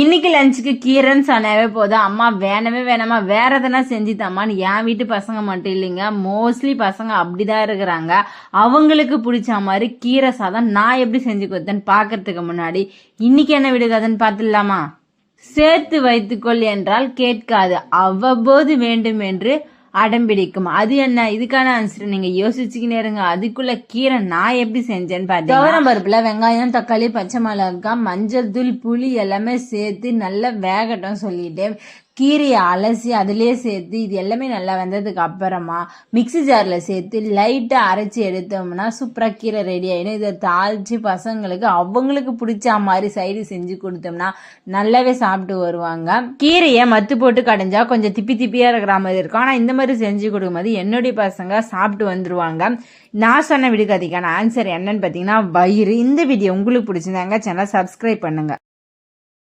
இன்னைக்கு லஞ்சுக்கு கீரைன்னு சொன்னாவே போதும், அம்மா வேணவே வேணாமா வேற எதனா செஞ்சு தம்மான்னு என் வீட்டு பசங்க மட்டும் இல்லைங்க, மோஸ்ட்லி பசங்க அப்படிதான் இருக்கிறாங்க. அவங்களுக்கு பிடிச்ச மாதிரி கீரை சாதம் நான் எப்படி செஞ்சு கொடுத்தேன்னு பாக்குறதுக்கு முன்னாடி இன்னைக்கு என்ன விடுகாதுன்னு பார்த்துடலாமா? சேர்த்து வைத்துக்கொள் என்றால் கேட்காது, அவ்வப்போது வேண்டும் என்று அடம்பிடிக்கும். அது என்ன? இதுக்கான ஆன்சர் நீங்க யோசிச்சுக்கினே இருங்க. அதுக்குள்ள கீரை நான் எப்படி செஞ்சேன்னு பாத்தீங்கன்னா, துவரம் பருப்புல வெங்காயம், தக்காளி, பச்சை மிளகாய், மஞ்சள் தூள், புளி எல்லாமே சேர்த்து நல்லா வேகட்டும் சொல்லிட்டு கீரையை அலசி அதுலயே சேர்த்து இது எல்லாமே நல்லா வெந்ததுக்கு அப்புறமா மிக்சி ஜார்ல சேர்த்து லைட்டா அரைச்சி எடுத்தோம்னா சூப்பரா கீரை ரெடி ஆயிடும். இதை தாளிச்சு பசங்களுக்கு அவங்களுக்கு பிடிச்ச மாதிரி சைடு செஞ்சு கொடுத்தோம்னா நல்லாவே சாப்பிட்டு வருவாங்க. கீரையை மத்து போட்டு கடைஞ்சா கொஞ்சம் திப்பி திப்பியா இருக்கிற மாதிரி இருக்கும். ஆனா இந்த மாதிரி செஞ்சு கொடுக்கும்போது என்னுடைய பசங்க சாப்பிட்டு வந்துருவாங்க. நான் சொன்ன விடுகதைக்கான ஆன்சர் என்னன்னு பாத்தீங்கன்னா வயிறு. இந்த வீடியோ உங்களுக்கு பிடிச்சிருந்தாங்க சேனல் சப்ஸ்கிரைப் பண்ணுங்க.